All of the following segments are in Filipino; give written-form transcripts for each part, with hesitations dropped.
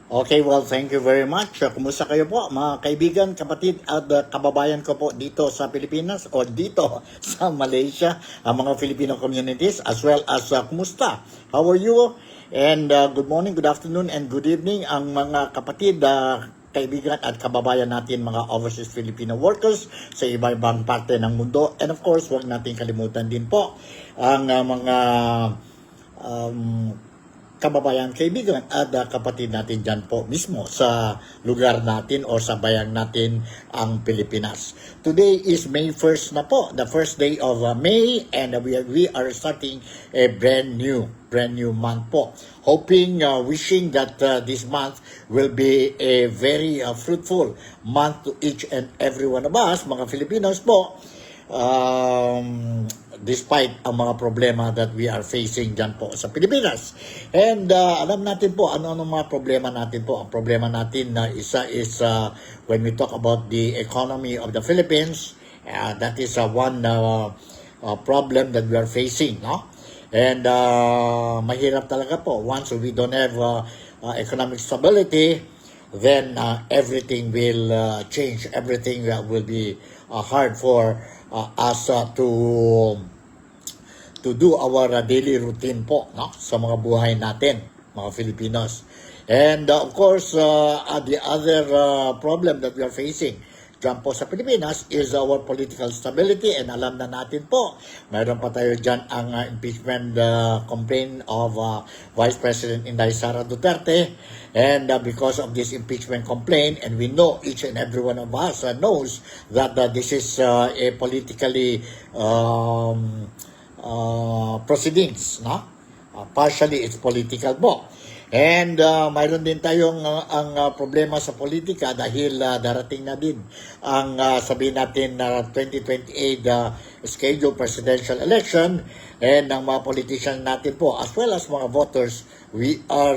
Okay, well, thank you very much. Kumusta kayo po, mga kaibigan, kapatid at kababayan ko po dito sa Pilipinas o dito sa Malaysia, ang mga Filipino communities as well as kumusta? How are you? And good morning, good afternoon, and good evening ang mga kapatid, kaibigan at kababayan natin, mga overseas Filipino workers sa iba-ibang parte ng mundo. And of course, huwag natin kalimutan din po ang mga um, kababayan, kaibigan at kapatid natin dyan po mismo sa lugar natin o sa bayan natin ang Pilipinas. Today is May 1st na po, the first day of May, and we are starting a brand new month po. Hoping, wishing that this month will be a very fruitful month to each and every one of us, mga Filipinos po. Despite ang mga problema that we are facing dyan po sa Pilipinas. And alam natin po, ano mga problema natin po. Ang problema natin na isa is when we talk about the economy of the Philippines, that is one problem that we are facing, no? And mahirap talaga po. Once we don't have economic stability, then everything will change. Everything will be hard for us to do our daily routine po, no? Sa mga buhay natin, mga Filipinos. And of course, the other problem that we are facing dyan po sa Pilipinas is our political stability, and alam na natin po, mayroon pa tayo dyan ang impeachment complaint of Vice President Inday Sara Duterte, and because of this impeachment complaint, and we know, each and every one of us knows that this is a politically proceedings, no? Partially it's political po. And mayroon din tayong ang problema sa politika dahil darating na din ang sabihin natin na 2028 scheduled presidential election, and ang mga politician natin po as well as mga voters, we are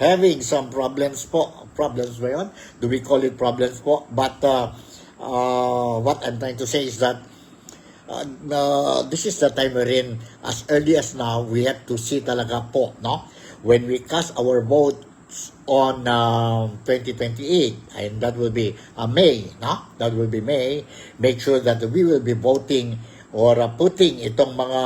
having some problems po. Problems ba yun? Do we call it problems po? But what I'm trying to say is that this is the time wherein as early as now we have to see talaga po, no? When we cast our votes on 2028, and that will be May, no? That will be May. Make sure that we will be voting or putting itong mga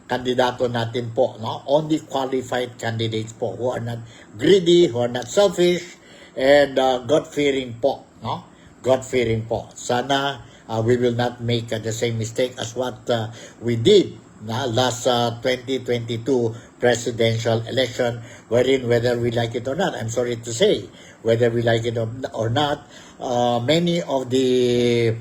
kandidato natin po, no? Only qualified candidates po who are not greedy, who are not selfish, and God-fearing po, no? God-fearing po. Sana we will not make the same mistake as what we did last 2022 presidential election, wherein whether we like it or not, I'm sorry to say, whether we like it or not, many of the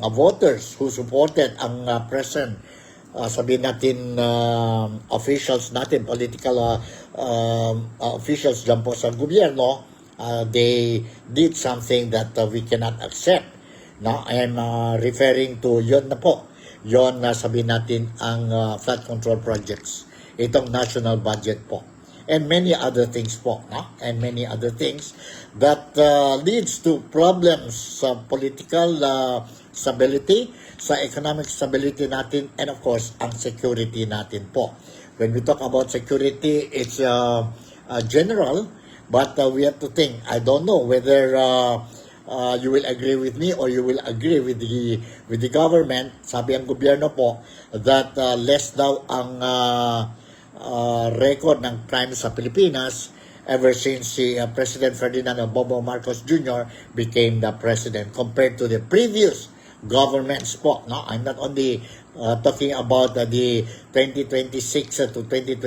voters who supported ang present sabihin natin officials natin, political officials dyan po sa gobyerno, they did something that we cannot accept. No, I'm referring to yon na po. Yon na sabihin natin ang flood control projects. Itong national budget po. And many other things po. No? And many other things that leads to problems sa political stability, sa economic stability natin, and of course, ang security natin po. When we talk about security, it's general, but we have to think. I don't know whether you will agree with me or you will agree with the government. Sabi ang gobyerno po that less daw ang record ng crime sa Pilipinas ever since si President Ferdinand Bobo Marcos Jr. became the president compared to the previous governments po, no? I'm not only talking about the 2026 to 2022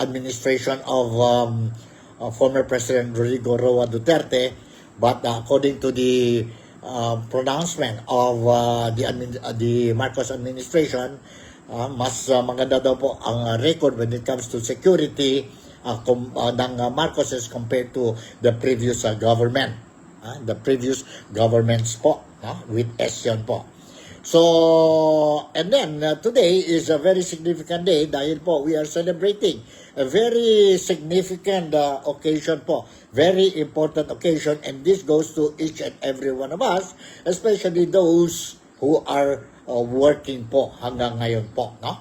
administration of former President Rodrigo Roa Duterte, but according to the pronouncement of the Marcos administration, mas maganda daw po ang record when it comes to security ng Marcos as compared to the previous government. The previous governments po, with S yan po. So, and then today is a very significant day dahil po we are celebrating a very significant occasion po. Very important occasion, and this goes to each and every one of us, especially those who are working po hanggang ngayon po, no?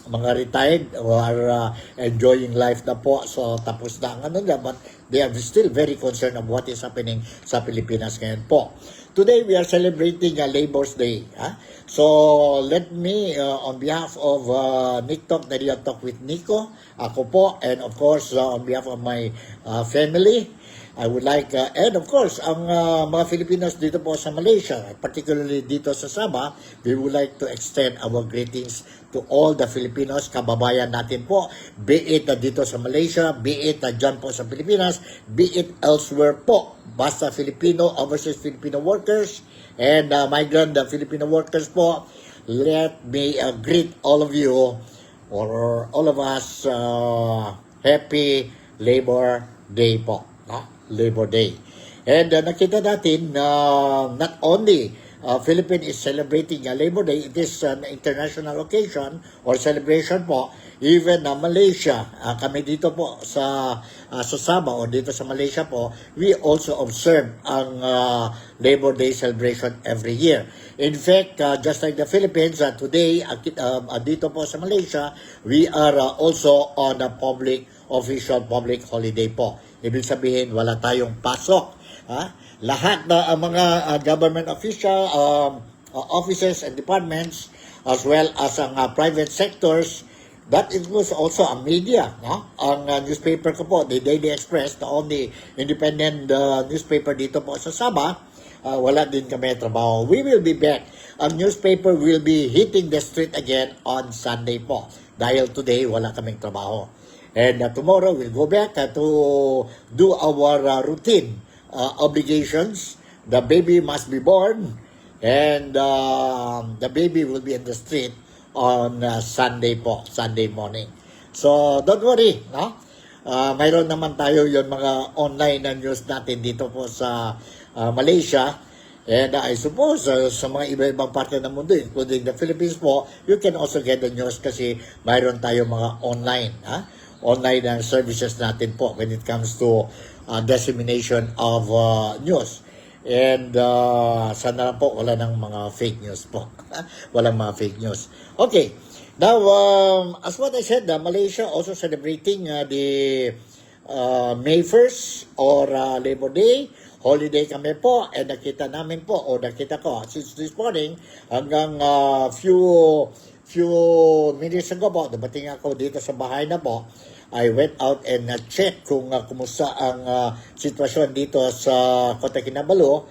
mga retired who are enjoying life na po. So tapos na ang ano nila, but they are still very concerned of what is happening sa Pilipinas ngayon po. Today we are celebrating Labor's Day. So let me on behalf of Nick Talk, the Real Talk with Nico, ako po, and of course on behalf of my family, I would like, and of course, ang mga Filipinos dito po sa Malaysia, particularly dito sa Sabah, we would like to extend our greetings to all the Filipinos, kababayan natin po, be it dito sa Malaysia, be it dyan po sa Pilipinas, be it elsewhere po, basta Filipino, overseas Filipino workers, and migrant Filipino workers po. Let me greet all of you, or all of us, happy Labor Day po. Labor Day. And nakita natin na not only Philippines is celebrating Labor Day, it is an international occasion or celebration po. Even Malaysia, kami dito po sa Sabah o dito sa Malaysia po, we also observe ang Labor Day celebration every year. In fact, just like the Philippines, today dito po sa Malaysia, we are also on a official public holiday po. Ibig sabihin, wala tayong pasok. Lahat na mga government official, offices and departments, as well as ang private sectors, that includes also ang media. Ang newspaper ko po, the Daily Express, the only independent newspaper dito po sa Sabah, wala din kami trabaho. We will be back. Ang newspaper will be hitting the street again on Sunday po. Dahil today, wala kaming trabaho. And tomorrow, we'll go back to do our routine obligations. The baby must be born, and the baby will be in the street on Sunday po, Sunday morning. So, don't worry, no? Mayroon naman tayo yung mga online na news natin dito po sa Malaysia. And I suppose sa mga iba-ibang parte ng mundo, including the Philippines po, you can also get the news kasi mayroon tayo mga online, online services natin po when it comes to dissemination of news. And sana lang po wala ng mga fake news po. Walang mga fake news. Okay. Now, as what I said, Malaysia also celebrating the May 1st or Labor Day. Holiday kami po. And nakita namin po, o nakita ko, since this morning, hanggang few minutes ago po, dumating ako dito sa bahay na po, I went out and checked kung kumusta ang sitwasyon dito sa Kota Kinabalu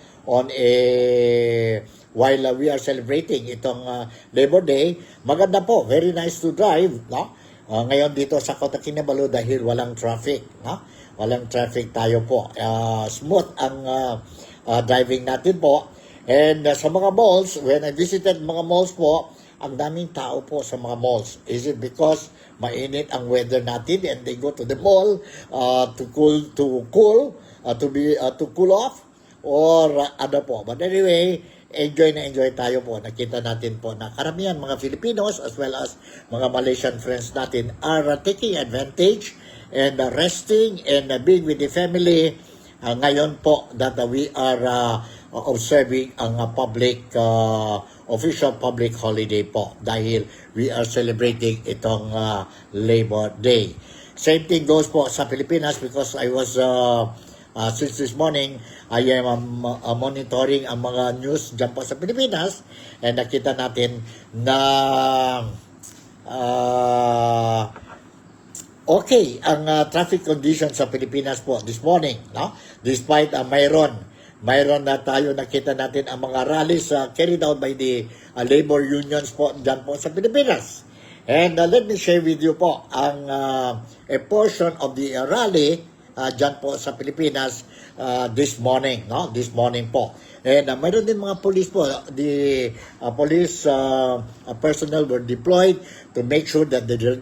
while we are celebrating itong Labor Day. Maganda po, very nice to drive, no? Ngayon dito sa Kota Kinabalu dahil walang traffic, no? Walang traffic tayo po. Smooth ang driving natin po. And sa mga malls, when I visited mga malls po, ang daming tao po sa mga malls. Is it because mainit ang weather natin and they go to the mall to cool off, or ano po? But anyway, enjoy tayo po. Nakita natin po na karamihan mga Filipinos as well as mga Malaysian friends natin are taking advantage and resting and being with the family. Ngayon po that we are observing ang official public holiday po dahil we are celebrating itong Labor Day. Same thing goes po sa Pilipinas because I was since this morning I am monitoring ang mga news dyan po sa Pilipinas and nakita natin na okay ang traffic conditions sa Pilipinas po this morning, no? Despite mayroon na tayo, nakita natin ang mga rallies carried out by the labor unions po dyan po sa Pilipinas. And let me share with you po ang a portion of the rally dyan po sa Pilipinas this morning, no? This morning po. And mayroon din mga police po. The police personnel were deployed to make sure that the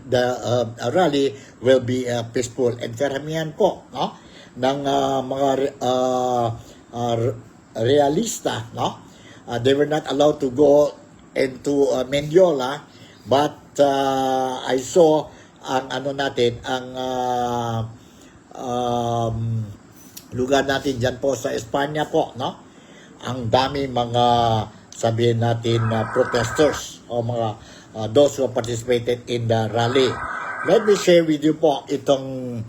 rally will be peaceful. And karamihan po, no? Ng mga realista, no? They were not allowed to go into Mendiola, but I saw ang lugar natin dyan po sa Espanya po, no? Ang dami mga sabihin natin protesters o mga those who participated in the rally. Let me share with you po itong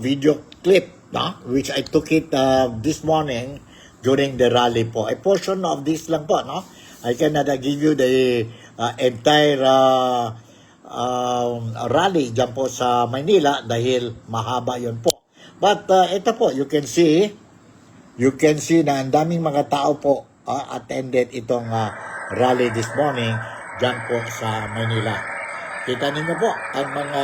video clip, no? Which I took it this morning during the rally po. A portion of this lang po, no? I cannot give you the entire rally dyan po sa Maynila dahil mahaba yun po. But ito po, you can see na ang daming mga tao po attended itong rally this morning dyan po sa Maynila. Kita ninyo po ang mga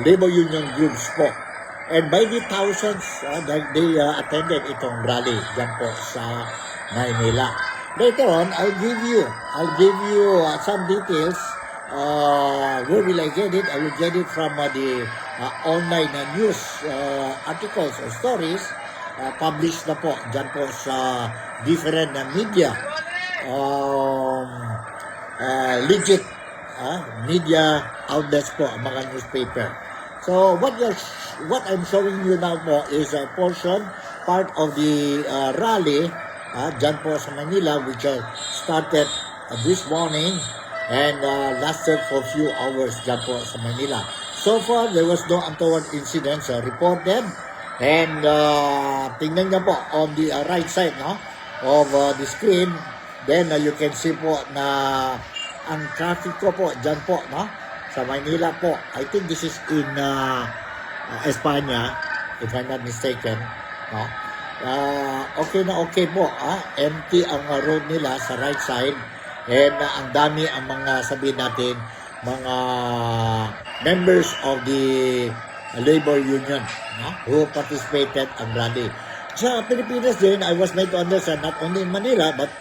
labor union groups po. And by the thousands, they attended itong rally dyan po sa Maynila. Later on, I'll give you some details. Where will I get it? I will get it from the online news articles or stories published na po dyan po sa different media. Legit media outlets po, mga newspaper. So what I'm showing you now po is a part of the rally dyan po sa Manila, which started this morning and lasted for a few hours dyan po sa Manila. So far, there was no untoward incidents reported. And tingnan niyo po on the right side, no, of the screen, then you can see po na ang traffic ko po dyan po, no, sa Manila po. I think this is in Espanya, if I'm not mistaken, no. Okay na okay po, empty ang road nila sa right side, and ang dami ang mga, sabihin natin, mga members of the labor union, no, who participated in rally. Sa Pilipinas din, I was made to understand, not only in Manila, but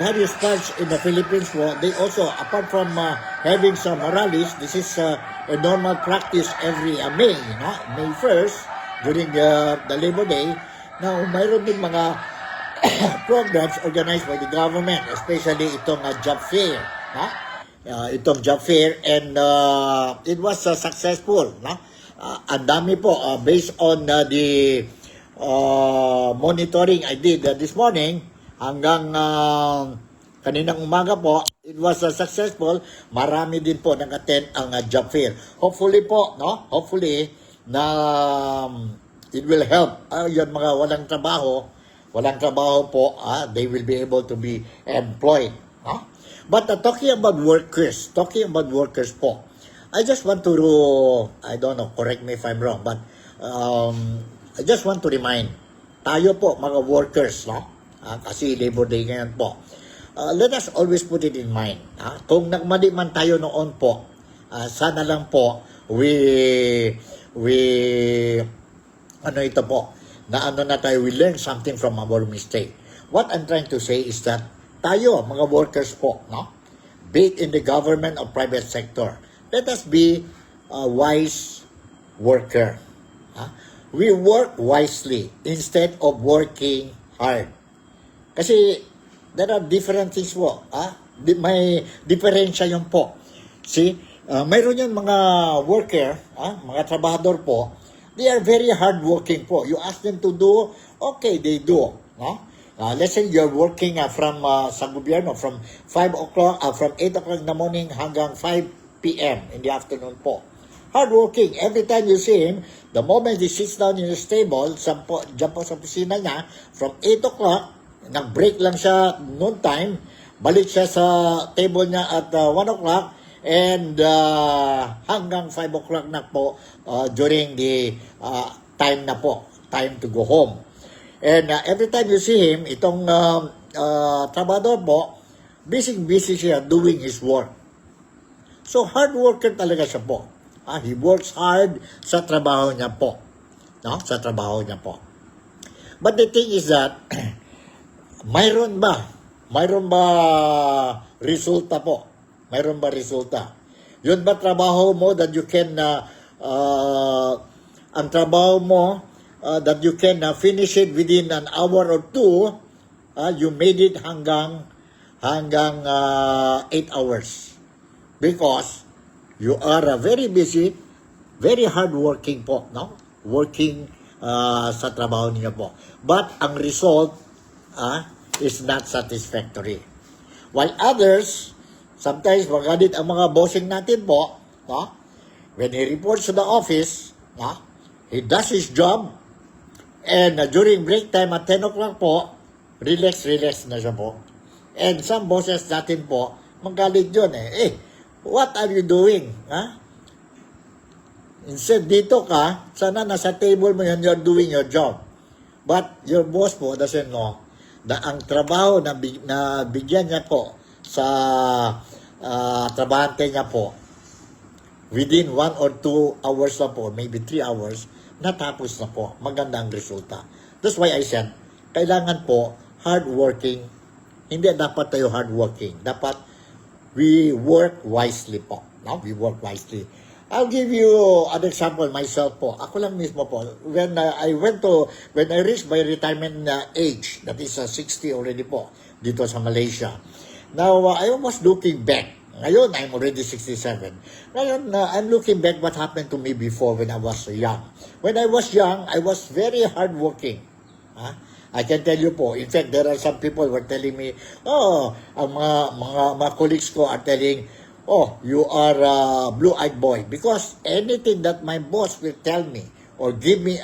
various parts in the Philippines, they also, apart from having some rallies, this is a normal practice every May, no? May 1st, during the Labor Day. Now, mayroon din mga programs organized by the government, especially itong job fair, no? Itong job fair, and it was successful, no? Ang dami po, based on the monitoring I did this morning, hanggang kaninang umaga po, it was successful. Marami din po nag-attend ang job fair. Hopefully po, no? Hopefully na it will help yung mga walang trabaho po, they will be able to be employed, no? But talking about workers po, I just want to, I don't know, correct me if I'm wrong, but I just want to remind tayo po mga workers, no? Kasi Labor Day ngayon po. Let us always put it in mind. Kung nagmali man tayo noon po, sana lang po we learn something from our mistake. What I'm trying to say is that tayo, mga workers po, no? Be it in the government or private sector, let us be a wise worker. We work wisely instead of working hard. Kasi there are different things po. May diferensya yun po. See, mayroon yung mga worker, mga trabahador po, they are very hardworking po. You ask them to do, okay, they do. No? Let's say you're working from sa gobyerno from 5 o'clock, from 8 o'clock in the morning hanggang 5 p.m. in the afternoon po. Hardworking. Every time you see him, the moment he sits down in his table, dyan po sa opisina niya, from 8 o'clock, nag-break lang siya noon time, balik siya sa table niya at 1 o'clock, and hanggang 5 o'clock na po during the time na po, time to go home. And every time you see him, itong trabador po, busy siya doing his work. So, hard worker talaga siya po. He works hard sa trabaho niya po. No? Sa trabaho niya po. But the thing is that, mayroon ba resulta po? Mayroon ba resulta? Yun ba trabaho mo that you can, ang trabaho mo, that you can finish it within an hour or two, you made it hanggang 8 hours. Because you are very busy, very hardworking po, no? Working sa trabaho niyo po. But ang result is not satisfactory. While others, sometimes magalit ang mga bossing natin po, no? When he reports to the office, no? He does his job, and during break time at 10 o'clock po, relax na siya po. And some bosses natin po, magalit yun what are you doing? Ha? Instead, dito ka, sana nasa table mo yun, you're doing your job. But your boss po doesn't know na ang trabaho na bigyan niya po sa trabahante niya po, within 1 or 2 hours na po, maybe 3 hours, natapos na po. Maganda ang resulta. That's why I said, kailangan po, hardworking. Hindi dapat tayo hardworking. Dapat, we work wisely po. No? We work wisely. I'll give you an example myself po. Ako lang mismo po. When I reached my retirement age, that is 60 already po, dito sa Malaysia. Now, I was looking back. Ngayon, I'm already 67. Ngayon, I'm looking back what happened to me before when I was young. When I was young, I was very hardworking. I can tell you po. In fact, there are some people who were telling me, ang mga colleagues ko are telling, you are a blue-eyed boy. Because anything that my boss will tell me or give me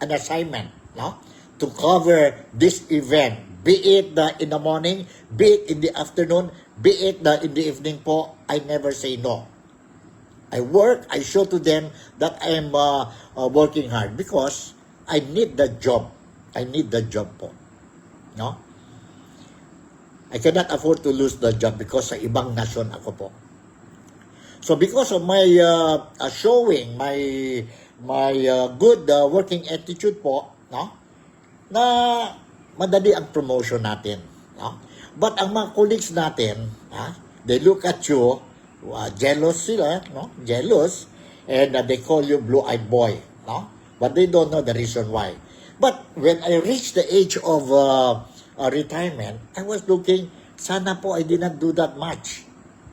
an assignment, no, to cover this event, be it in the morning, be it in the afternoon, be it in the evening po, I never say no. I work, I show to them that I am working hard because I need the job. I need the job po. No? I cannot afford to lose the job because sa ibang nasyon ako po. So because of my showing my good working attitude po, no? Na madali ang promotion natin, no? But ang mga colleagues natin, they look at you, jealous sila, no? Jealous, and they call you blue-eyed boy, no? But they don't know the reason why. But when I reached the age of retirement, I was looking, sana po I did not do that much.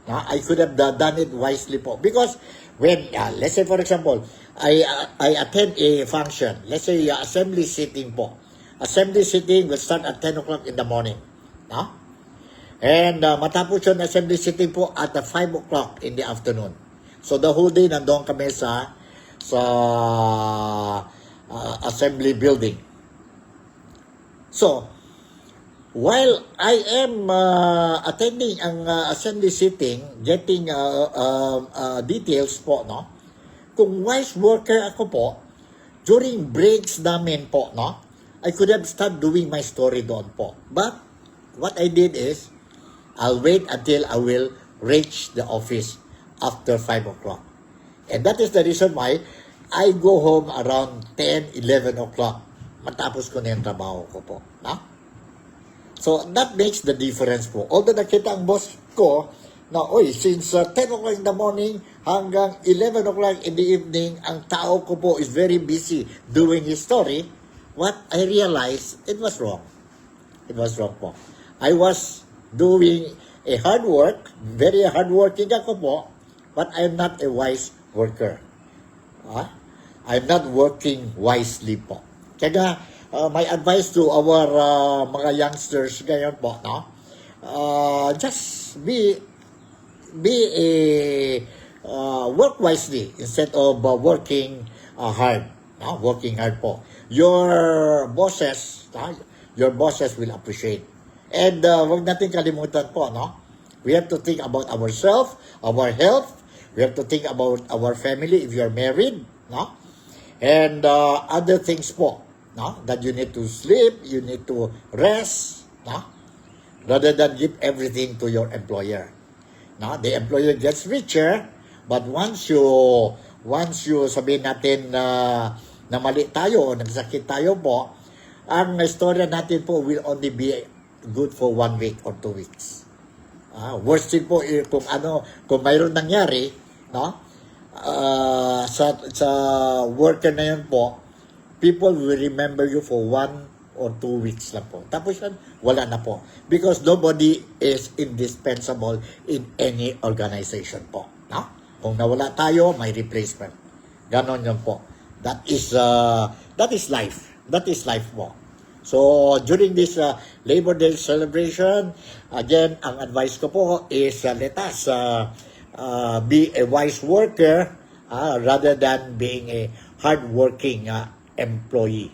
I could have done it wisely po. Because when, let's say for example, I attend a function, let's say assembly sitting po. Assembly sitting will start at 10 o'clock in the morning. No? And matapos yun assembly sitting po at 5 o'clock in the afternoon. So the whole day nandoon kami sa assembly building. So, while I am attending ang assembly sitting, getting details po, no? Kung wise worker ako po, during breaks namin po, no? I could have started doing my story doon po. But, what I did is, I'll wait until I will reach the office after 5 o'clock. And that is the reason why I go home around 10, 11 o'clock. Matapos ko na yung trabaho ko po. No? So, that makes the difference po. Although nakita ang boss ko na, since 10 o'clock in the morning hanggang 11 o'clock in the evening, ang tao ko po is very busy doing his story, what I realized, it was wrong. It was wrong po. I was doing a hard work, very hardworking ako po, but I'm not a wise worker. I'm not working wisely po. Kaya my advice to our mga youngsters ngayon po, no? Just work wisely instead of working hard. No? Working hard po. Your bosses will appreciate. And wag natin kalimutan po, no? We have to think about ourselves, our health. We have to think about our family if you're married, no? And other things po, no? That you need to sleep, you need to rest, no? Rather than give everything to your employer. No? The employer gets richer, but once you sabihin natin na mali tayo, nagsakit tayo po, ang istorya natin po will only be good for 1 week or 2 weeks. Worst thing po kung mayroon nangyari, no? Sa worker na yun po, people will remember you for 1 or 2 weeks lang po. Tapos yan, wala na po. Because nobody is indispensable in any organization po. No? Kung nawala tayo, may replacement. Ganon yun po. That is life. That is life po. So, during this Labor Day celebration, again, ang advice ko po is let us be a wise worker rather than being a hardworking employee.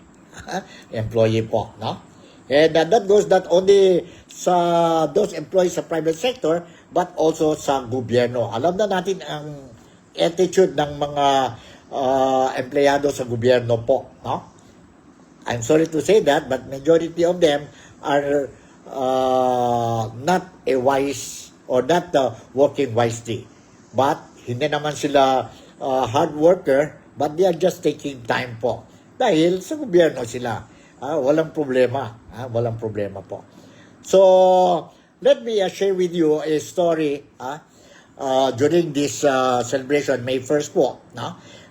Employee po, no? And that goes not only sa those employees sa private sector, but also sa gobyerno. Alam na natin ang attitude ng mga empleyado sa gobyerno po, no? I'm sorry to say that, but majority of them are not a wise or not working wisely. But hindi naman sila hard worker, but they are just taking time po. Dahil sa gobyerno sila. Walang problema. Walang problema po. So, let me share with you a story during this celebration, May 1st po.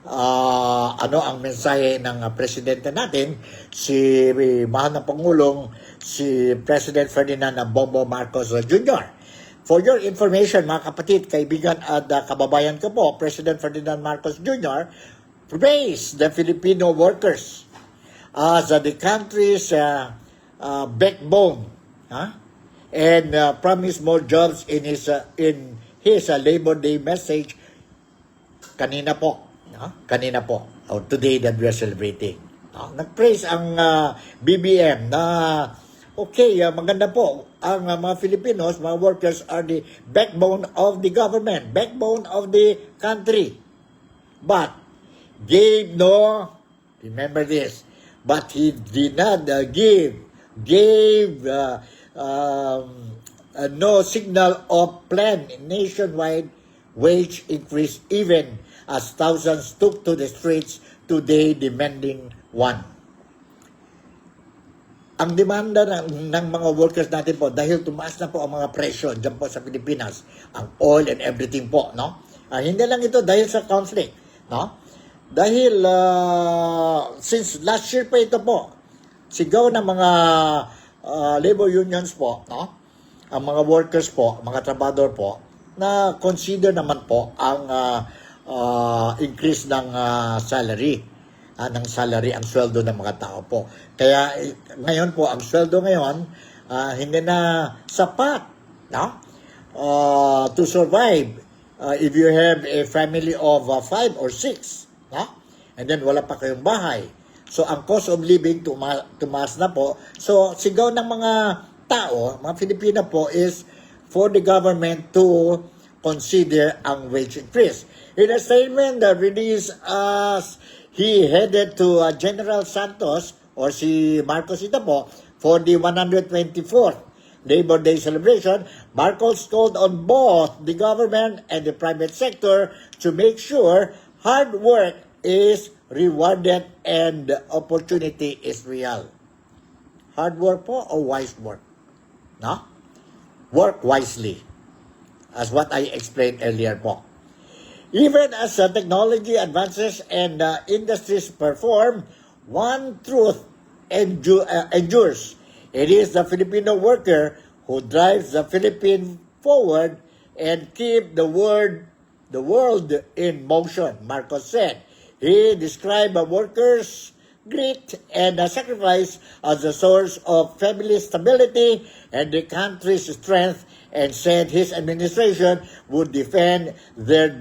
Ano ang mensahe ng presidente natin, si mahal na Pangulong, si President Ferdinand Bongbong Marcos Jr. For your information, mga kapatid, kaibigan at kababayan ko po, President Ferdinand Marcos Jr. praised the Filipino workers as the country's backbone, and promised more jobs in his Labor Day message kanina po, or today that we are celebrating. Nag-praise ang BBM na okay, maganda po ang mga Filipinos, mga workers are the backbone of the government, backbone of the country. But gave no, remember this, but he did not gave no signal of plan nationwide wage increase, even as thousands took to the streets today demanding one. Ang demanda ng mga workers natin po, dahil tumaas na po ang mga presyo dyan po sa Pilipinas, ang oil and everything po, no? Hindi lang ito dahil sa conflict, no? Dahil since last year pa ito po, sigaw ng mga labor unions po, no? Ang mga workers po, mga trabador po, na consider naman po ang increase ng salary, ang sweldo ng mga tao po. Kaya ngayon po, ang sweldo ngayon, hindi na sapat, no? To survive if you have a family of 5 or 6, no? And then wala pa kayong bahay. So, ang cost of living tumaas na po. So, sigaw ng mga tao, mga Filipino po, is for the government to consider ang wage increase. In a statement that released as he headed to General Santos, or si Marcos ito po, for the 124th Labor Day celebration, Marcos called on both the government and the private sector to make sure hard work is rewarded and opportunity is real. Hard work po o wise work? No? Work wisely, as what I explained earlier po. Even as technology advances and industries perform, one truth endures. It is the Filipino worker who drives the Philippines forward and keep the world in motion, Marcos said. He described the workers' grit and sacrifice as a source of family stability and the country's strength, and said his administration would defend their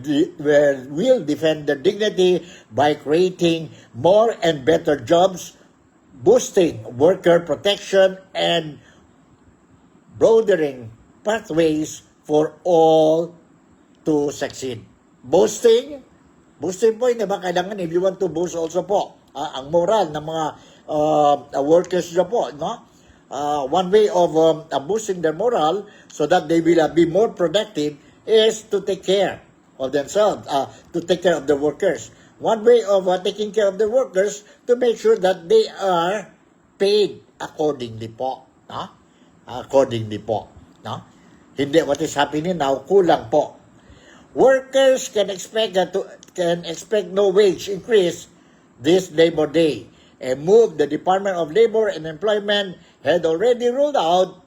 dignity by creating more and better jobs, boosting worker protection, and broadening pathways for all to succeed. Boosting po, hindi ba kailangan, if you want to boost also po ang moral ng mga workers na po, no? One way of boosting their moral so that they will be more productive is to take care of themselves, to take care of the workers. One way of taking care of the workers to make sure that they are paid accordingly po, no? Accordingly po, no? Hindi what is happening now, kulang po. Workers can expect no wage increase this Labor Day, a move the Department of Labor and Employment had already ruled out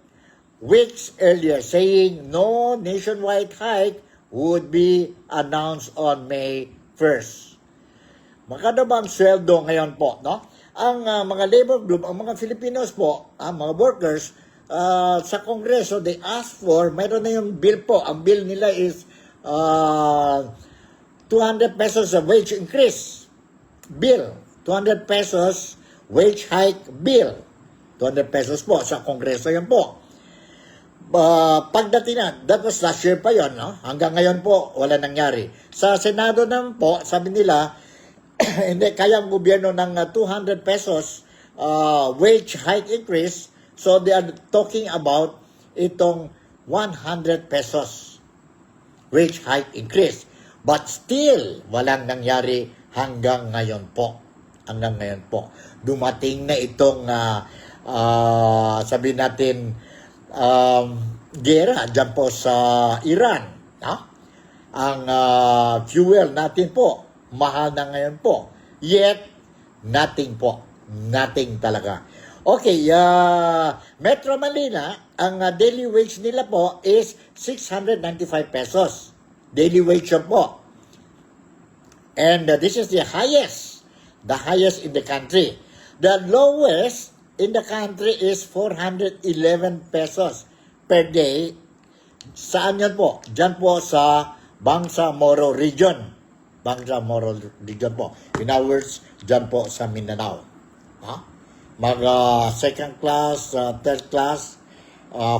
weeks earlier, saying no nationwide hike would be announced on May 1st. Magkano ba ang sweldo ngayon po, no? ang mga labor group, ang mga Filipinos po, mga workers, sa Kongreso, they ask for, mayroon na yung bill po. Ang bill nila is 200 pesos a wage increase bill. 200 pesos wage hike bill. 200 pesos po sa Kongreso yan po. Pagdating na, that was last year pa yon, no? Hanggang ngayon po, wala nangyari. Sa Senado naman po, sabi nila, hindi kaya ang gobyerno ng 200 pesos wage hike increase, so they are talking about itong 100 pesos wage hike increase. But still, walang nangyari hanggang ngayon po. Hanggang ngayon po. Dumating na itong, sabihin natin, gera dyan po sa Iran. Ang fuel natin po, mahal na ngayon po. Yet, nothing po. Nothing talaga. Okay, Metro Manila, ang daily wage nila po is 695 pesos. Daily wage yun po. And this is the highest in the country. The lowest in the country is 411 pesos per day. Saan yan po? Diyan po sa Bangsamoro Region. Bangsamoro Region po. In other words, diyan po sa Mindanao. Mga second class, third class,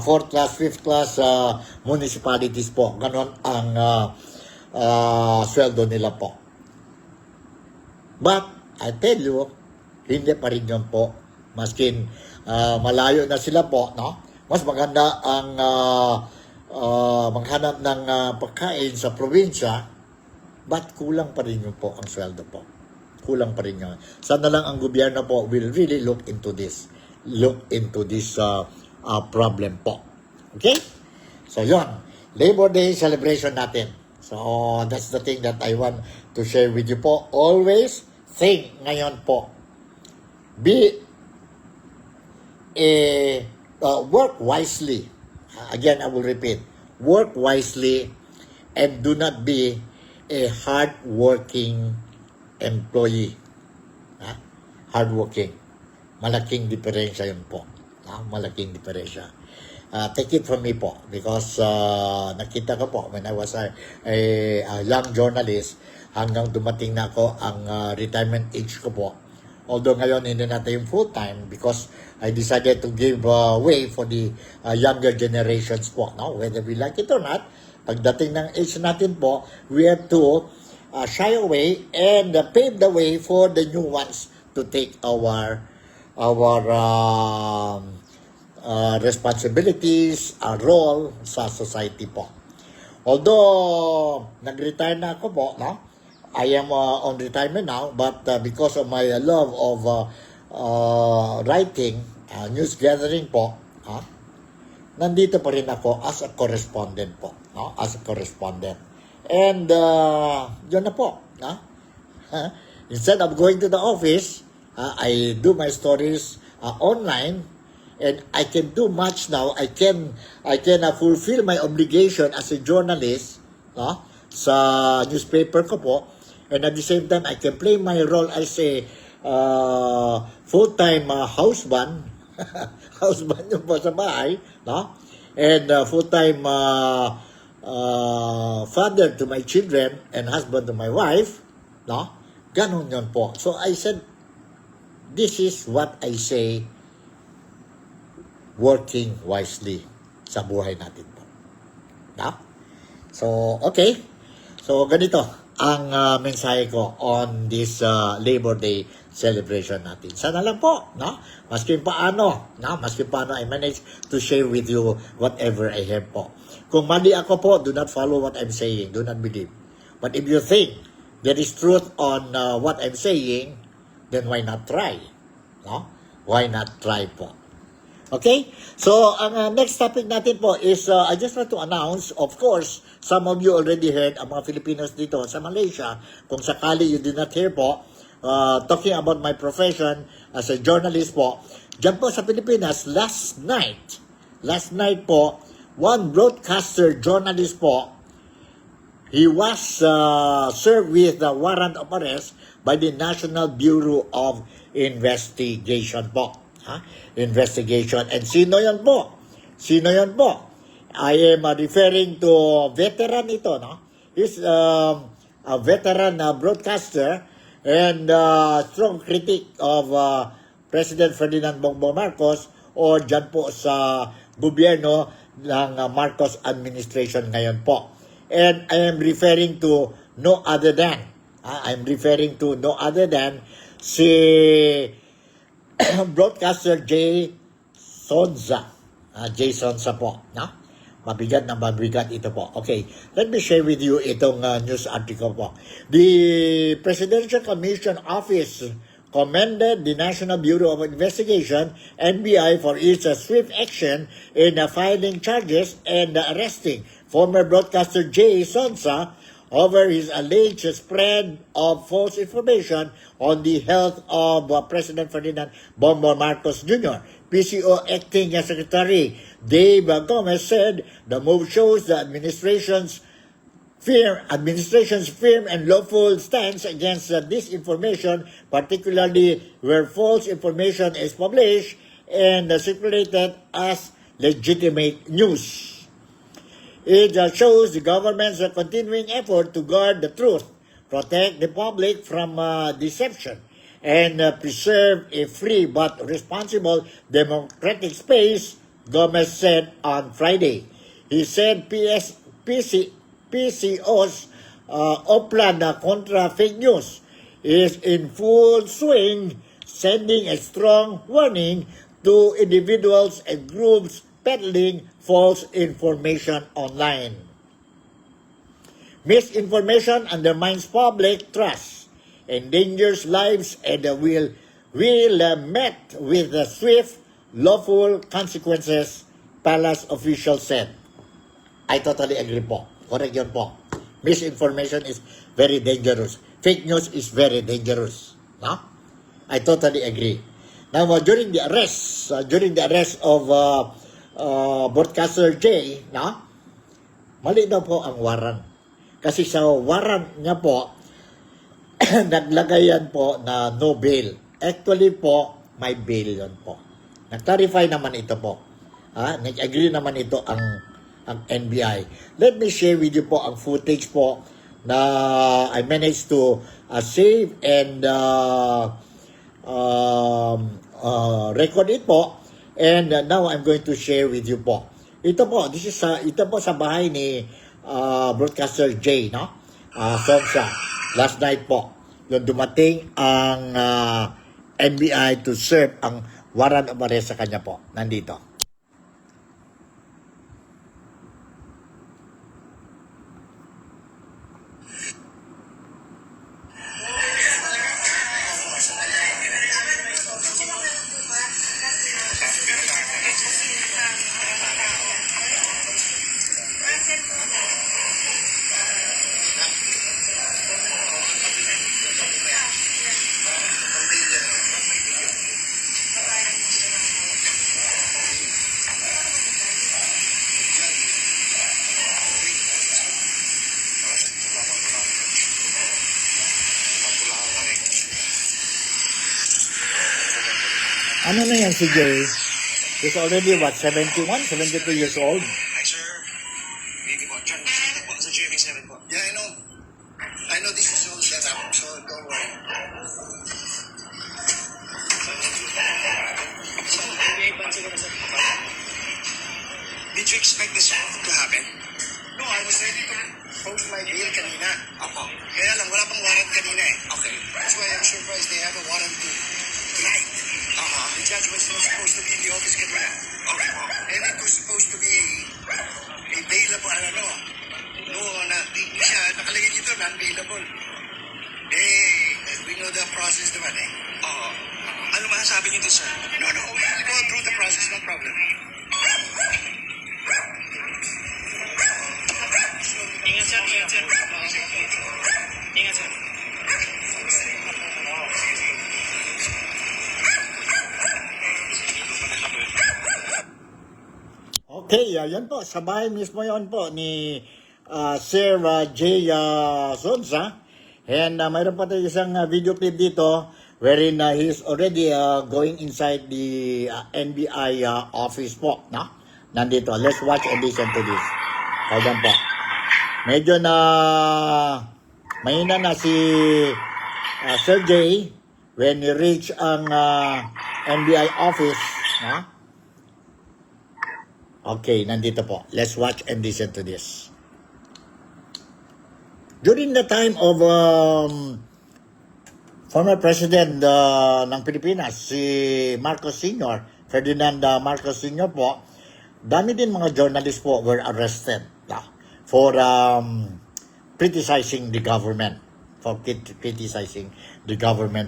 fourth class, fifth class municipalities po. Ganon ang sweldo nila po. But, I tell you, hindi pa rin yun po. Maskin malayo na sila po, no? Mas maganda ang maghanap ng pagkain sa probinsya, but kulang pa rin yun po ang sweldo po. Kulang pa rin yun. Sana lang ang gobyerno po will really look into this. Look into this problem po. Okay? So, yun. Labor Day celebration natin. So, that's the thing that I want to share with you po. Always think ngayon po. Work wisely. Again, I will repeat. Work wisely and do not be a hard-working employee. Hard-working. Malaking diferensya yun po. Malaking diferensya. Take it from me po because nakita ko po when I was a young journalist hanggang dumating na ako ang retirement age ko po. Although ngayon hindi natin yung full-time because I decided to give way for the younger generations po. No? Whether we like it or not, pagdating ng age natin po, we have to shy away and pave the way for the new ones to take our responsibilities, our role sa society po. Although nag-retire na ako po, no? I am on retirement now, but because of my love of writing, news gathering po, nandito pa rin ako as a correspondent po, no? As a correspondent. And yun na po, no? Instead of going to the office, I do my stories online, and I can do much now. I can fulfill my obligation as a journalist, no? Sa newspaper ko po, and at the same time I can play my role as a full-time husband husband yung po sa bahay, no? And full-time father to my children and husband to my wife, no? Ganon yun po. So I said, this is what I say, working wisely sa buhay natin po. No? So, okay. So, ganito ang mensahe ko on this Labor Day celebration natin. Sana lang po, no? Maski paano I manage to share with you whatever I have po. Kung mali ako po, do not follow what I'm saying. Do not believe. But if you think there is truth on what I'm saying, then why not try? No? Why not try po? Okay? So, ang next topic natin po is, I just want to announce, of course, some of you already heard, ang mga Filipinos dito sa Malaysia, kung sakali you did not hear po, talking about my profession as a journalist po, dyan po sa Pilipinas, last night po, one broadcaster journalist po, he was served with the warrant of arrest by the National Bureau of Investigation po. Investigation. And sino yan po? Sino yan po? I am referring to veteran ito, no? He's a veteran broadcaster and strong critic of President Ferdinand Bongbong Marcos o dyan po sa gobyerno ng Marcos administration ngayon po. And I am referring to no other than si broadcaster Jay Sonza. Jay Sonza po, no? Mabigat na mabigat ito po. Okay, let me share with you itong news article po. The Presidential Commission Office commended the National Bureau of Investigation, NBI, for its swift action in filing charges and arresting former broadcaster Jay Sonza over his alleged spread of false information on the health of President Ferdinand Bongbong Marcos Jr. PCO Acting Secretary Dave Gomez said the move shows the administration's firm and lawful stance against disinformation, particularly where false information is published and circulated as legitimate news. It shows the government's continuing effort to guard the truth, protect the public from deception, and preserve a free but responsible democratic space, Gomez said on Friday. He said PCO's Oplan contra fake news is in full swing, sending a strong warning to individuals and groups peddling false information online. Misinformation undermines public trust, endangers lives, and will met with swift, lawful consequences, palace officials said. I totally agree po. Correct yun po. Misinformation is very dangerous. Fake news is very dangerous. No? I totally agree. Now, during the arrest of broadcaster Jay, no? Mali daw po ang warrant. Kasi sa warrant niya po, naglagay yan po na no bail. Actually po, may bail yun po. Nag-clarify naman ito po. Nag-agree naman ito ang NBI. Let me share with you po ang footage po na I managed to save and record it po. And now I'm going to share with you po. Ito po sa bahay ni broadcaster Jay, no? Sonsa. Last night po, yung dumating ang NBI to serve ang warrant of arrest sa kanya po. Nandito. Ano na yan si Jay? He's already, 71, 72 years old? Hi, sir. Maybe po. John, dito po sa GMA7 po. Yeah, I know. I know this is all set up, so don't worry. So, may pansin ko na sa Did you expect this to happen? No, I was ready to post my bail kanina. Opo. Kaya lang, wala pang warrant kanina eh. Okay. That's why I'm surprised they have a warrant tonight. The judge was not supposed to be in the office kanina. Okay po. And it was supposed to be a bailable, di siya, nakalagay dito, non-bailable. We know the process naman eh. Oo. Ano masasabi niyo doon, sir? No, we'll go through the process, no problem. Ingat, sir. Ingat, sir. Ingat, sir. Okay, yan po. Sa bahay mismo yon po ni Sir J. Sonsa. And mayroon pa tayo isang video clip dito wherein he's already going inside the NBI office po. No? Nandito. Let's watch and listen to this. Hold on po. Medyo na mahina na si Sir J when he reach ang NBI office. No? Okay, nandito po. Let's watch and listen to this. During the time of former President ng Pilipinas, si Marcos Sr., Ferdinand Marcos Sr. po, dami din mga journalists po were arrested for criticizing the government.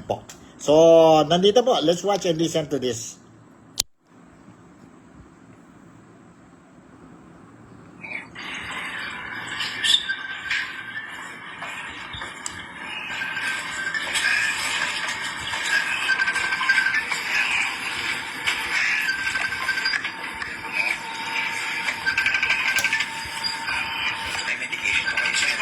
Po. So, nandito po. Let's watch and listen to this. May medication ko kayo, sir.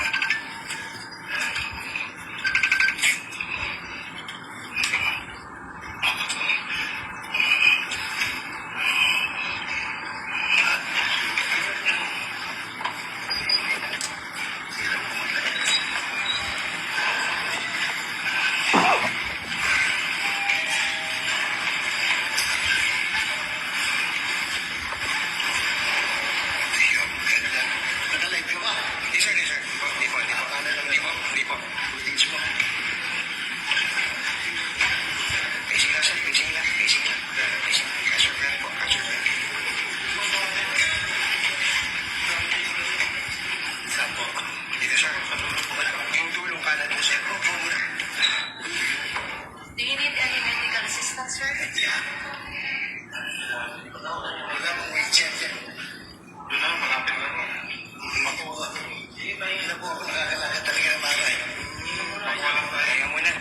Naka-live ka ba? Hindi, sir. Hindi po. Footage mo. Pacing lang, sir. Pacing lang. Capture plan po. Saan po? Dito, sir. Yung dulong kanan po, sir. Do you need any medical assistance, sir? Wala mong wheelchair dyan. Doon lang, malapit lang po. Matuwa. Hindi na po ako nakakalakad talaga ng bagay. Walang kaya muna.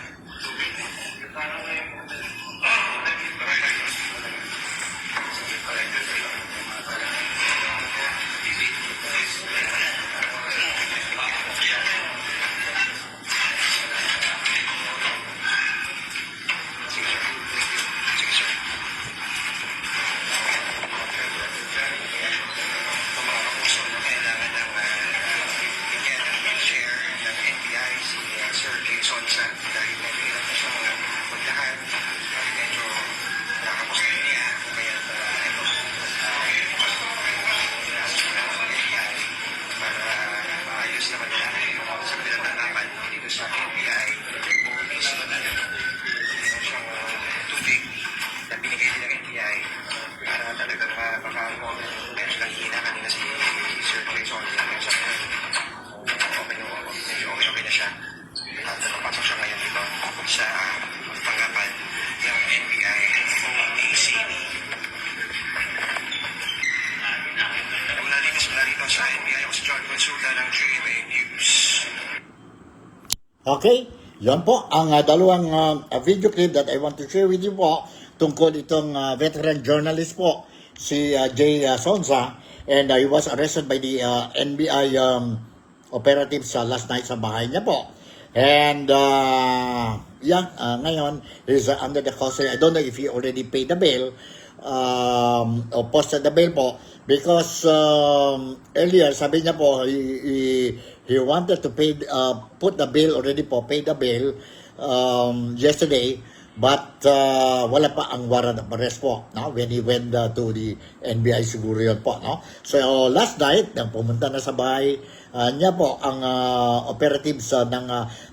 Sige, sir. Kung mga kapuso na kailangan ng bigyan ng share ng NBI si Sir J. Sonsa dahil nahihirap na siyang maglahan at medyo nakapuso niya kaya ito para maayos naman nila sa pinatatapan dito sa NBI police meron siyang tubig na binigay din ng NBI para talagang makakuha medyo nanghina kanina si Sir J. Sonsa kaya sabi ko medyo okay na siya at nakapasok siya ngayon dito sa tanggapan ng NBI OAC. Mula dito sa NBI ako si John Consulta ng GMA News. Okay, yan po ang dalawang video clip that I want to share with you po tungkol itong veteran journalist po, si J. Sonsa, and he was arrested by the NBI operatives last night sa bahay niya po. And ngayon is under the custody. I don't know if he already paid the bail or posted the bail po because earlier sabi niya po he wanted to pay put the bail already po, pay the bail yesterday, but wala pa ang warrant of arrest po, no? When he went to the NBI siguro yun po, no? So last night nang pumunta na sa bahay niya po ang operatives ng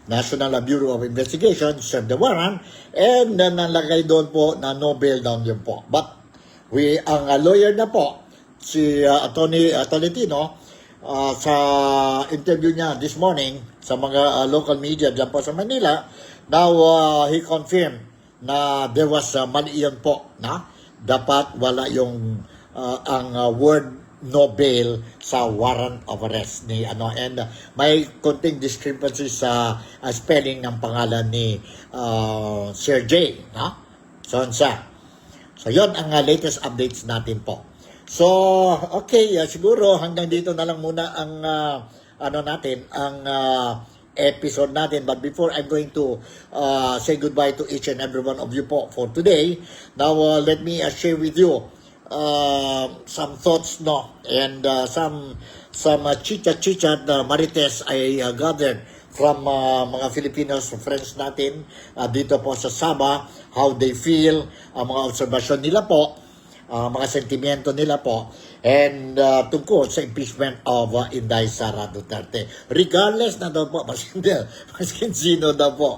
National Bureau of Investigation, served the warrant, and nalagay doon po na no bail down yun po. But ang lawyer na po, si Attorney Tolentino, sa interview niya this morning sa mga local media dyan po sa Manila, now he confirmed na there was mali yun po, na dapat wala yung ang word no bail sa warrant of arrest ni and may konting discrepancy sa spelling ng pangalan ni Sir J. Sonsa. So yon ang latest updates natin po. So okay, siguro hanggang dito na lang muna ang ano natin, ang episode natin. But before I'm going to say goodbye to each and every one of you po for today, now let me share with you some thoughts, no, and some chichat marites I gathered from mga Filipinos friends natin dito po sa Sabah, how they feel, mga obserbasyon nila po, mga sentimiento nila po, and tungkol sa impeachment of Inday Sara Duterte. Regardless na daw po, maskin sino daw po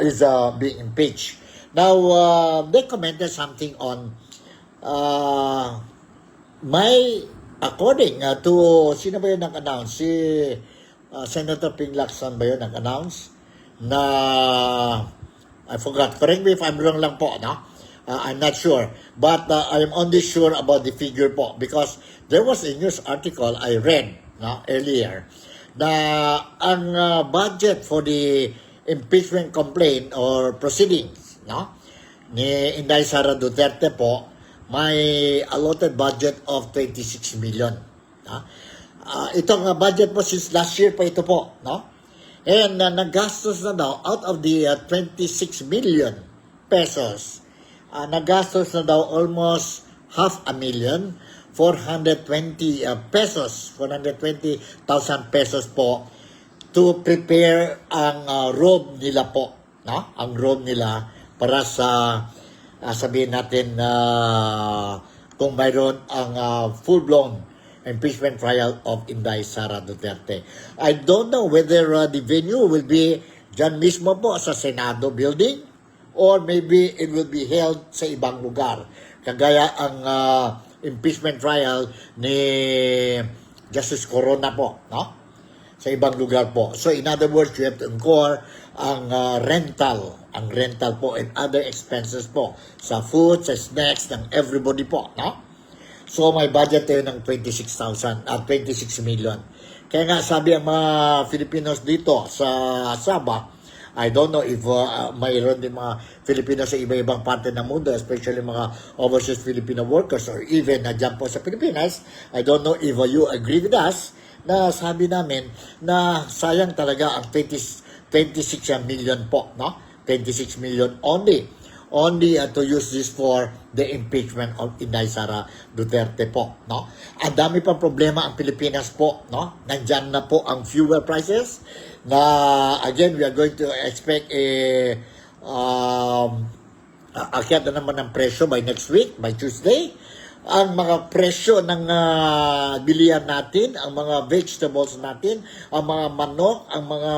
is being impeached. Now, they commented something on according to, sino ba yun nag-announce? Si Senator Ping Lacson ba yun nag-announce? Na, I forgot, correct me if I'm wrong lang po, no? I'm not sure. But I'm only sure about the figure po because there was a news article I read earlier na ang budget for the impeachment complaint or proceedings ni Inday Sara Duterte po may allotted budget of 26 million. Itong budget po since last year pa ito po. And nagastos na daw out of the 26 million pesos. Nagastos na daw almost 500,000, 420 pesos, 420,000 pesos po to prepare ang robe nila po, ang robe nila para sa sabihin natin kung mayroon ang full-blown impeachment trial of Inday Sara Duterte. I don't know whether the venue will be dyan mismo po sa Senado building or maybe it will be held sa ibang lugar. Kagaya ang impeachment trial ni Justice Corona po, sa ibang lugar po. So in other words, you have to incur ang rental po and other expenses po sa food, sa snacks ng everybody po, So may budget tayo ng 26 million. Kaya nga sabi ang mga Filipinos dito sa Sabah, I don't know if mayroon din mga Filipino sa iba-ibang parte ng mundo, especially mga overseas Filipino workers or even na dyan po sa Pilipinas. I don't know if you agree with us na sabi namin na sayang talaga ang 26 million po, 26 million only to use this for the impeachment of Inday Sara Duterte po, Ang dami pang problema ang Pilipinas po, Nandyan na po ang fuel prices na again we are going to expect akyat na naman ang presyo by next week, by Tuesday. Ang mga presyo ng bilihan natin, ang mga vegetables natin, ang mga manok, ang mga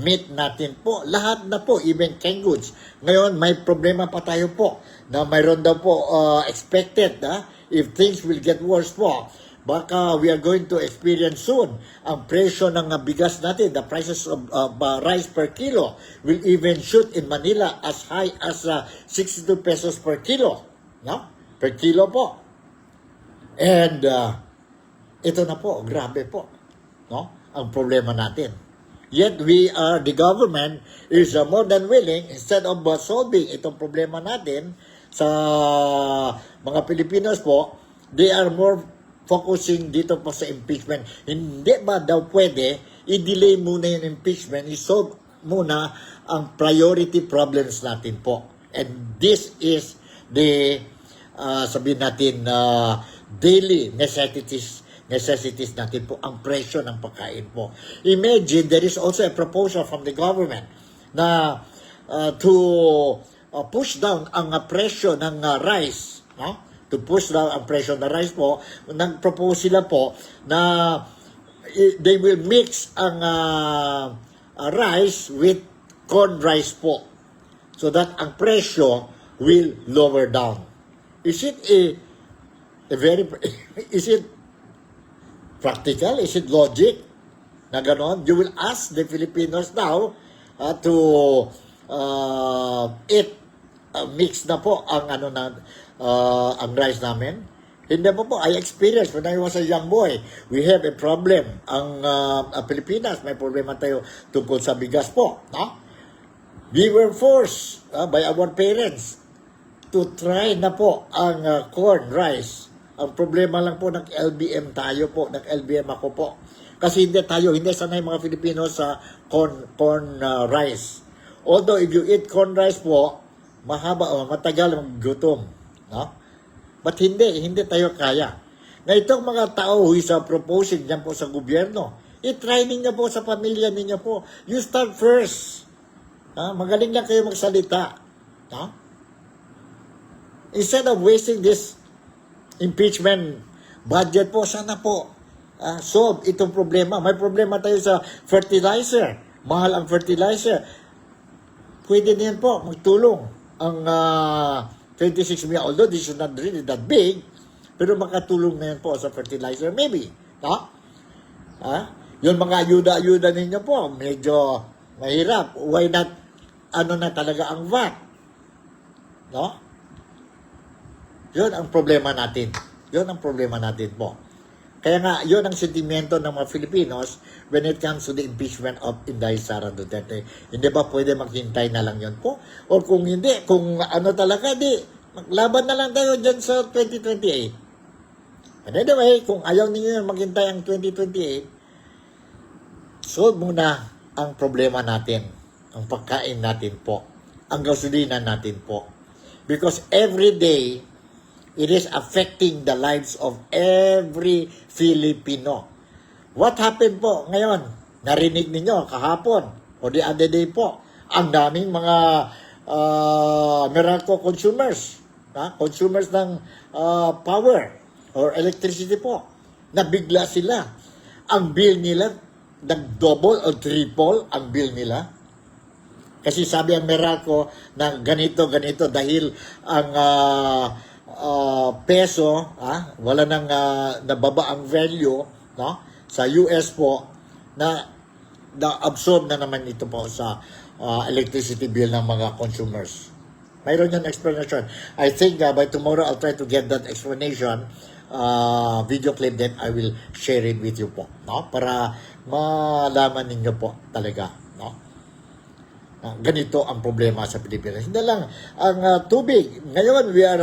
meat natin po, lahat na po, even canned goods. Ngayon, may problema pa tayo po na mayroon daw po expected if things will get worse po. Baka we are going to experience soon ang presyo ng bigas natin, the prices of rice per kilo will even shoot in Manila as high as 62 pesos per kilo. Per kilo po. And ito na po, grabe po, ang problema natin. Yet the government is more than willing, instead of solving itong problema natin sa mga Pilipinos po, they are more focusing dito po sa impeachment. Hindi ba daw pwede i-delay muna yung impeachment, i-solve muna ang priority problems natin po. And this is the sabihin natin daily necessities natin po, ang presyo ng pagkain po. Imagine there is also a proposal from the government na to push down ang presyo ng rice, to push down ang presyo ng rice po. Nag-propose sila po na they will mix ang rice with corn rice po so that ang presyo will lower down. Is it is it practical? Is it logic na ganon? You will ask the Filipinos now to eat mix na po ang ang rice namin. Hindi po. I experienced when I was a young boy. We have a problem. Ang Pilipinas, may problema tayo tungkol sa bigas po. We were forced by our parents to try na po ang corn rice. Ang problema lang po ng LBM tayo po, ng LBM ako po. Kasi hindi sanay mga Filipino sa corn rice. Although if you eat corn rice po, matagal ang gutom. No? But hindi tayo kaya. Na itong mga tao who is proposing dyan po sa gobyerno, i-try ninyo po sa pamilya ninyo po. You start first. Magaling lang kayo magsalita. No? Instead of wasting this impeachment budget po, sana po solve itong problema. May problema tayo sa fertilizer. Mahal ang fertilizer. Pwede din po magtulong ang 26 million. Although this is not really that big, pero makatulong na yan po sa fertilizer. Maybe. No? Yung mga ayuda-ayuda ninyo po, medyo mahirap. Why not, na talaga ang VAT? No? Yun ang problema natin. Yun ang problema natin po. Kaya nga, yun ang sentimento ng mga Filipinos when it comes to the impeachment of Inday Sara Duterte. Hindi ba pwede maghintay na lang yun po? O kung hindi, kung talaga, maglaban na lang tayo dyan sa 2028. And anyway, kung ayaw ninyo maghintay ang 2028, solve muna ang problema natin, ang pagkain natin po, ang gasolina natin po. Because every day, it is affecting the lives of every Filipino. What happened po ngayon? Narinig ninyo kahapon o the other day po, ang daming mga Meralco consumers, consumers ng power or electricity po, nabigla sila. Ang bill nila, nag-double o triple ang bill nila. Kasi sabi ang Meralco na ganito dahil ang peso, wala nang nababa ang value, no? Sa US po, na-absorb na naman ito po sa electricity bill ng mga consumers. Mayroon yung explanation. I think by tomorrow I'll try to get that explanation, video clip, then I will share it with you po, no? Para malaman ninyo po talaga, no? Ganito ang problema sa Pilipinas. Hindi lang ang tubig. Ngayon, we are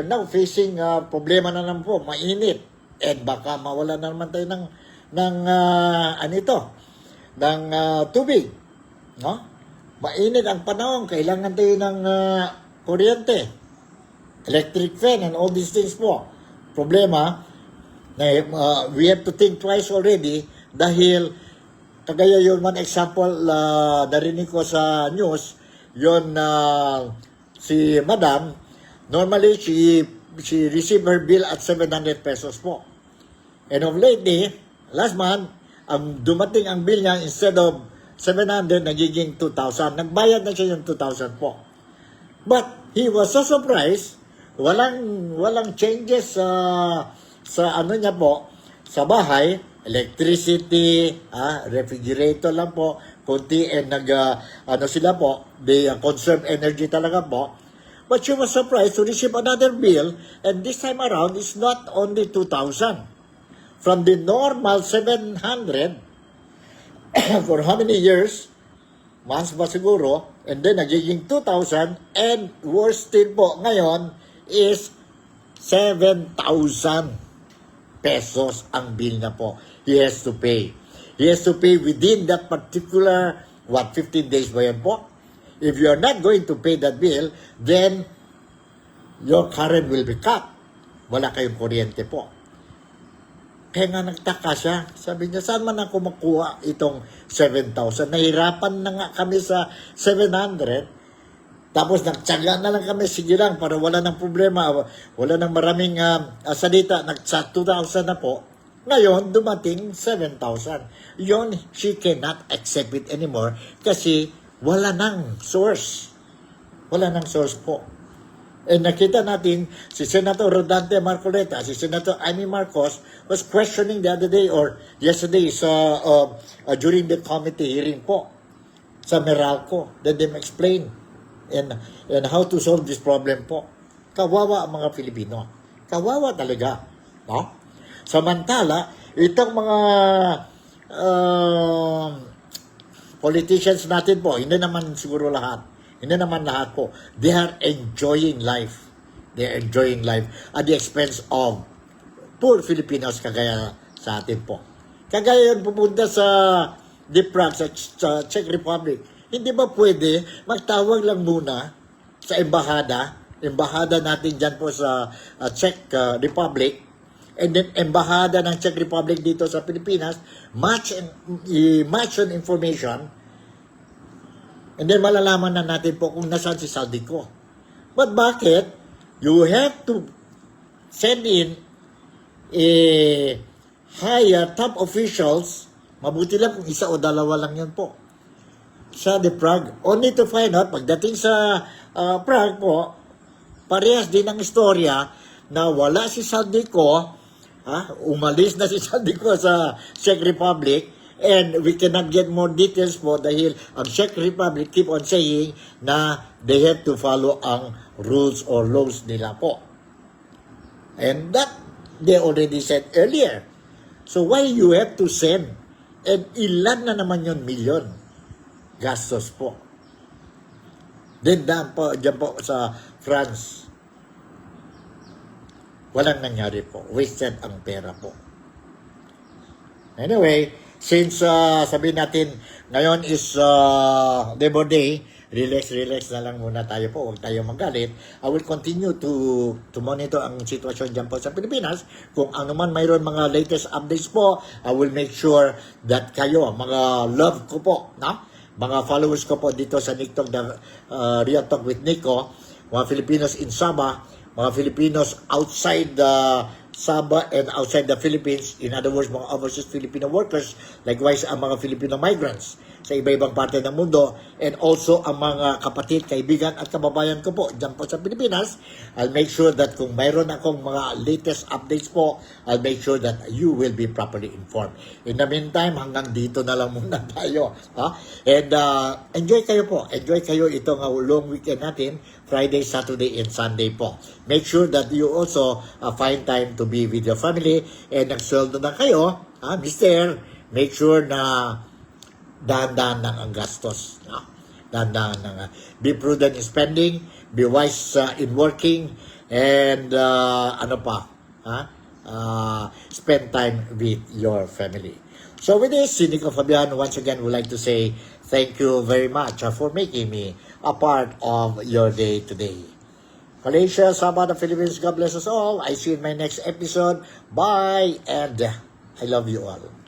now facing problema na naman po, mainit. And baka mawala na naman tayo ng tubig. No? Mainit ang panahon, kailangan tayo ng kuryente, electric fan, and all these things po. Problema, we have to think twice already dahil kagaya yun, one example, narinig ko sa news, yun si Madam, normally she received her bill at 700 pesos po. And of lately, last month, ang dumating ang bill niya, instead of 700, nagiging 2,000. Nagbayad na siya yung 2,000 po. But he was so surprised, walang changes sa niya po, sa bahay, electricity, refrigerator lang po, konti, and sila po, they conserve energy talaga po. But she was surprised to receive another bill, and this time around, it's not only 2,000. From the normal 700, for how many years, months ba siguro, and then nagiging 2,000, and worse still po, ngayon, is 7,000 pesos ang bill na po. He has to pay. He has to pay within that particular, 15 days ba yan po? If you are not going to pay that bill, then your current will be cut. Wala kayong kuryente po. Kaya nga nagtaka siya. Sabi niya, saan man ako makuha itong 7,000? Nahirapan na nga kami sa 700. Tapos nagtsaga na lang kami, sige lang, para wala ng problema, wala ng maraming salita, nagsa 2,000 na po. Ngayon, dumating 7,000. Yun, she cannot accept it anymore kasi wala nang source. Wala nang source po. And nakita natin, si Senator Rodante Marcoleta, si Senator Amy Marcos was questioning the other day or yesterday during the committee hearing po sa Meralco. Let them explain and how to solve this problem po. Kawawa ang mga Pilipino. Kawawa talaga. No? Samantala, itong mga politicians natin po, hindi naman siguro lahat. Hindi naman lahat po. They are enjoying life. They are enjoying life at the expense of poor Filipinos kagaya sa atin po. Kagaya yun pupunta sa Prague, sa Czech Republic. Hindi ba pwede magtawag lang muna sa embahada natin dyan po sa Czech Republic, and then embahada ng Czech Republic dito sa Pilipinas, match on information, and then malalaman na natin po kung nasaan si Saldico. But bakit? You have to send in higher top officials, mabuti lang kung isa o dalawa lang yun po, sa The Prague. Only to find out, pagdating sa Prague po, parehas din ang istorya na wala si Saldico, umalis na si Saldico sa Czech Republic, and we cannot get more details po dahil ang Czech Republic keep on saying na they have to follow ang rules or laws nila po. And that they already said earlier. So why you have to send? And ilan na naman yun milyon gastos po. Then dyan po sa France, walang nangyari po. Wasted ang pera po. Anyway, since sabihin natin, ngayon is Labor Day, relax na lang muna tayo po. Huwag tayo magalit. I will continue to monitor ang sitwasyon dyan po sa Pilipinas. Kung ano man mayroon mga latest updates po, I will make sure that kayo, mga love ko po, mga followers ko po dito sa TikTok, Real Talk with Nico, mga Filipinos in Sabah, mga Filipinos outside Sabah and outside the Philippines, in other words, mga overseas Filipino workers, likewise ang mga Filipino migrants sa iba-ibang parte ng mundo, and also ang mga kapatid, kaibigan at kababayan ko po dyan po sa Pilipinas. I'll make sure that kung mayroon akong mga latest updates po, I'll make sure that you will be properly informed. In the meantime, hanggang dito na lang muna tayo. And enjoy kayo po. Enjoy kayo itong long weekend natin, Friday, Saturday, and Sunday po. Make sure that you also find time to be with your family, and nagsweldo na kayo, mister, make sure na dahan-dahan lang ang gastos. Dahan-dahan lang. Be prudent in spending, be wise in working, and spend time with your family. So with this, si Nico Fabian once again would like to say thank you very much for making me a part of your day today. Malaysia, Sabah, the Philippines, God bless us all. I see you in my next episode. Bye, and I love you all.